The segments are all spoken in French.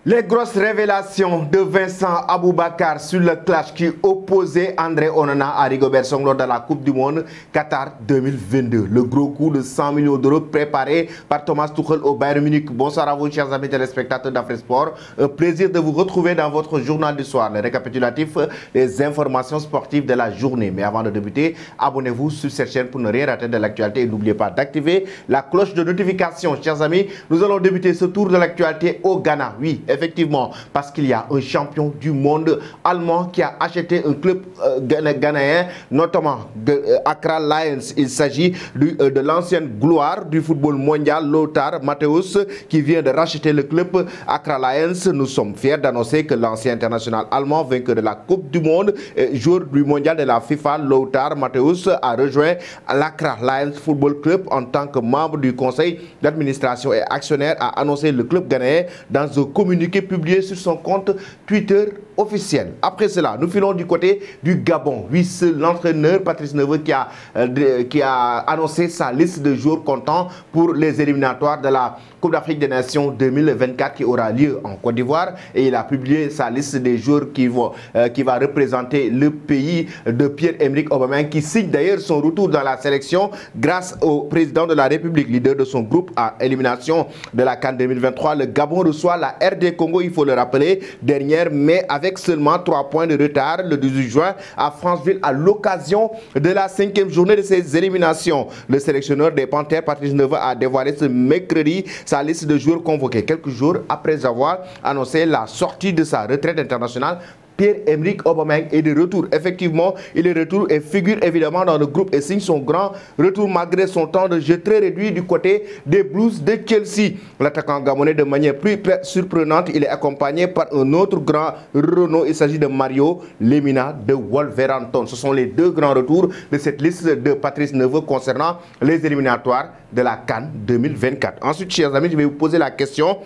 Les grosses révélations de Vincent Aboubakar sur le clash qui opposait André Onana à Rigobert Song lors de la Coupe du Monde Qatar 2022. Le gros coup de 100 millions d'euros préparé par Thomas Tuchel au Bayern Munich. Bonsoir à vous, chers amis téléspectateurs d'Afrique Sport. Un plaisir de vous retrouver dans votre journal du soir. Le récapitulatif des informations sportives de la journée. Mais avant de débuter, abonnez-vous sur cette chaîne pour ne rien rater de l'actualité. Et n'oubliez pas d'activer la cloche de notification. Chers amis, nous allons débuter ce tour de l'actualité au Ghana. Oui, effectivement, parce qu'il y a un champion du monde allemand qui a acheté un club ghanéen, notamment de Accra Lions. Il s'agit de l'ancienne gloire du football mondial, Lothar Matthäus, qui vient de racheter le club Accra Lions. Nous sommes fiers d'annoncer que l'ancien international allemand, vainqueur de la Coupe du Monde, joueur du mondial de la FIFA, Lothar Matthäus, a rejoint l'Accra Lions Football Club en tant que membre du conseil d'administration et actionnaire, a annoncé le club ghanéen dans un communiqué publié sur son compte Twitter officiel. Après cela, nous filons du côté du Gabon. Oui, c'est l'entraîneur Patrice Neveu qui a annoncé sa liste de joueurs comptants pour les éliminatoires de la Coupe d'Afrique des Nations 2024 qui aura lieu en Côte d'Ivoire, et il a publié sa liste des joueurs qui va représenter le pays de Pierre-Emerick Aubameyang, qui signe d'ailleurs son retour dans la sélection grâce au président de la République, leader de son groupe à élimination de la CAN 2023. Le Gabon reçoit la RD Congo, il faut le rappeler, dernière, mais avec seulement 3 points de retard le 18 juin à Franceville à l'occasion de la 5e journée de ces éliminations. Le sélectionneur des Panthères, Patrice Neveu, a dévoilé ce mercredi sa liste de joueurs convoqués, quelques jours après avoir annoncé la sortie de sa retraite internationale. Pierre-Emerick Aubameyang est de retour. Effectivement, il est de retour et figure évidemment dans le groupe et signe son grand retour malgré son temps de jeu très réduit du côté des Blues de Chelsea. L'attaquant gabonais, de manière plus surprenante, il est accompagné par un autre grand Renault. Il s'agit de Mario Lemina de Wolverhampton. Ce sont les deux grands retours de cette liste de Patrice Neveu concernant les éliminatoires de la CAN 2024. Ensuite, chers amis, je vais vous poser la question: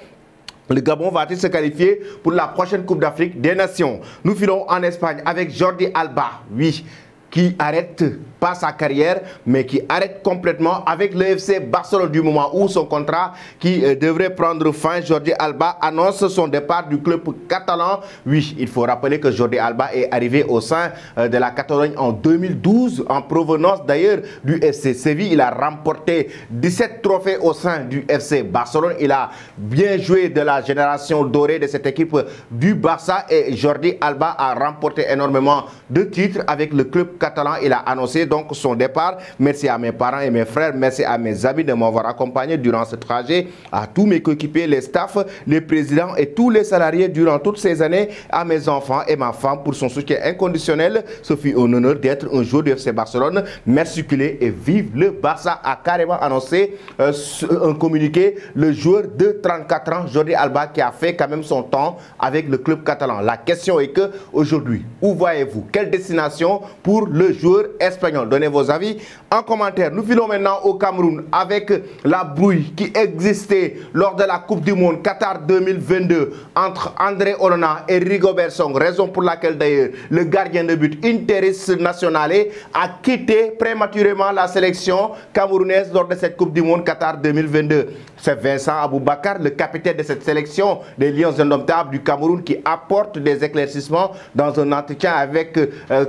le Gabon va-t-il se qualifier pour la prochaine Coupe d'Afrique des Nations? Nous filons en Espagne avec Jordi Alba, oui, qui arrête pas sa carrière, mais qui arrête complètement avec le FC Barcelone du moment où son contrat qui devrait prendre fin. Jordi Alba annonce son départ du club catalan. Oui, il faut rappeler que Jordi Alba est arrivé au sein de la Catalogne en 2012, en provenance d'ailleurs du FC Séville. Il a remporté 17 trophées au sein du FC Barcelone. Il a bien joué de la génération dorée de cette équipe du Barça, et Jordi Alba a remporté énormément de titres avec le club catalan. Il a annoncé donc son départ. Merci à mes parents et mes frères, merci à mes amis de m'avoir accompagné durant ce trajet, à tous mes coéquipiers, les staffs, les présidents et tous les salariés durant toutes ces années, à mes enfants et ma femme pour son soutien inconditionnel. Ce fut un honneur d'être un joueur du FC Barcelone. Merci et vive le Barça, a carrément annoncé un communiqué le joueur de 34 ans, Jordi Alba, qui a fait quand même son temps avec le club catalan. La question est que aujourd'hui, où voyez-vous? Quelle destination pour le joueur espagnol? Donnez vos avis en commentaire. Nous filons maintenant au Cameroun avec la brouille qui existait lors de la Coupe du Monde Qatar 2022 entre André Onana et Rigobert Song, raison pour laquelle d'ailleurs le gardien de but Interis Nationale a quitté prématurément la sélection camerounaise lors de cette Coupe du Monde Qatar 2022. C'est Vincent Aboubakar, le capitaine de cette sélection des Lions indomptables du Cameroun, qui apporte des éclaircissements dans un entretien avec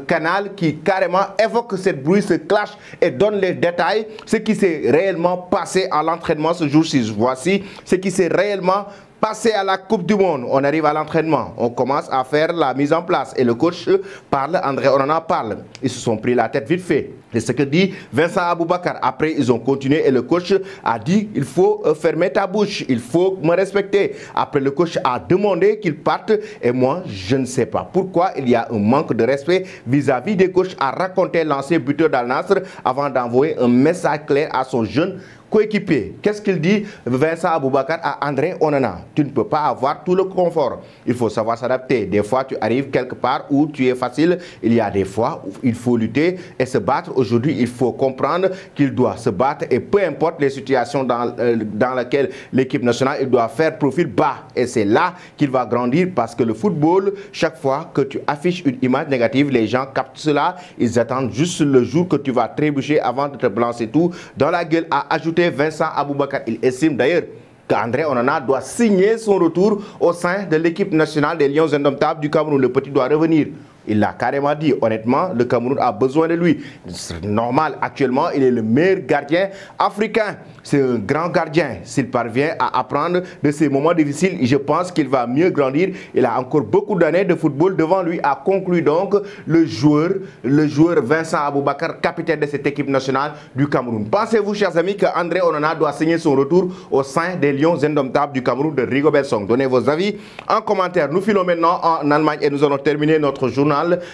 Canal, qui carrément évoque cette brouille, ce clash, et donne les détails, ce qui s'est réellement passé à l'entraînement ce jour-ci. Voici ce qui s'est réellement passé à la Coupe du Monde. On arrive à l'entraînement, on commence à faire la mise en place et le coach parle, André Onana parle. Ils se sont pris la tête vite fait. C'est ce que dit Vincent Aboubakar. Après, ils ont continué et le coach a dit: il faut fermer ta bouche, il faut me respecter. Après, le coach a demandé qu'ils partent et moi, je ne sais pas pourquoi il y a un manque de respect vis-à-vis des coachs, a raconté l'ancien buteur d'Al Nassr avant d'envoyer un message clair à son jeune coéquipier. Qu'est-ce qu'il dit, Vincent Aboubakar, à André Onana? Tu ne peux pas avoir tout le confort. Il faut savoir s'adapter. Des fois, tu arrives quelque part où tu es facile. Il y a des fois où il faut lutter et se battre. Aujourd'hui, il faut comprendre qu'il doit se battre et peu importe les situations dans lesquelles l'équipe nationale, il doit faire profil bas. Et c'est là qu'il va grandir, parce que le football, chaque fois que tu affiches une image négative, les gens captent cela. Ils attendent juste le jour que tu vas trébucher avant de te balancer tout dans la gueule, a ajouté Vincent Aboubakar. Il estime d'ailleurs qu'André Onana doit signer son retour au sein de l'équipe nationale des Lions indomptables du Cameroun. Le petit doit revenir. Il l'a carrément dit, honnêtement, le Cameroun a besoin de lui. C'est normal, actuellement, il est le meilleur gardien africain. C'est un grand gardien. S'il parvient à apprendre de ces moments difficiles, je pense qu'il va mieux grandir. Il a encore beaucoup d'années de football devant lui, a conclu donc le joueur Vincent Aboubakar, capitaine de cette équipe nationale du Cameroun. Pensez-vous, chers amis, qu'André Onana doit signer son retour au sein des Lions indomptables du Cameroun de Rigobert Song? Donnez vos avis en commentaire. Nous filons maintenant en Allemagne et nous allons terminer notre journal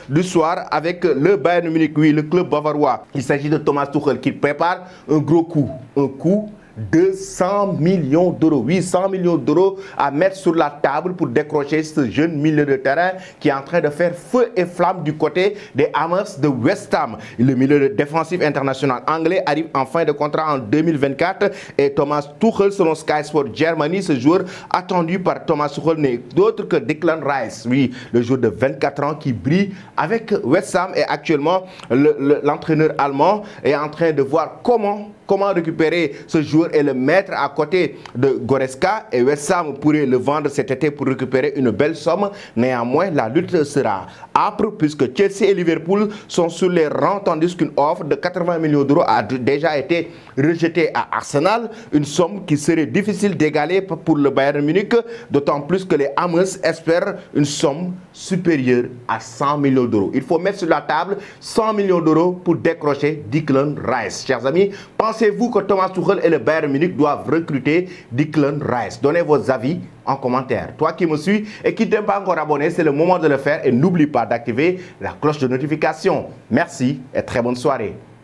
du soir avec le Bayern Munich, oui, le club bavarois. Il s'agit de Thomas Tuchel qui prépare un gros coup, un coup 200 millions d'euros, 800 millions d'euros à mettre sur la table pour décrocher ce jeune milieu de terrain qui est en train de faire feu et flamme du côté des Hammers de West Ham. Le milieu défensif international anglais arrive en fin de contrat en 2024 et Thomas Tuchel, selon Sky Sport Germany, ce joueur attendu par Thomas Tuchel n'est d'autre que Declan Rice, oui, le joueur de 24 ans qui brille avec West Ham, et actuellement l'entraîneur allemand est en train de voir comment récupérer ce joueur et le mettre à côté de Goretzka, et West Ham pourrait le vendre cet été pour récupérer une belle somme. Néanmoins, la lutte sera âpre puisque Chelsea et Liverpool sont sur les rangs, tandis qu'une offre de 80 millions d'euros a déjà été rejetée à Arsenal, une somme qui serait difficile d'égaler pour le Bayern Munich, d'autant plus que les Hammers espèrent une somme supérieure à 100 millions d'euros. Il faut mettre sur la table 100 millions d'euros pour décrocher Declan Rice. Chers amis, pensez-vous que Thomas Tuchel et le Bayern Munich doivent recruter Declan Rice? Donnez vos avis en commentaire. Toi qui me suis et qui t'es pas encore abonné, c'est le moment de le faire, et n'oublie pas d'activer la cloche de notification. Merci et très bonne soirée.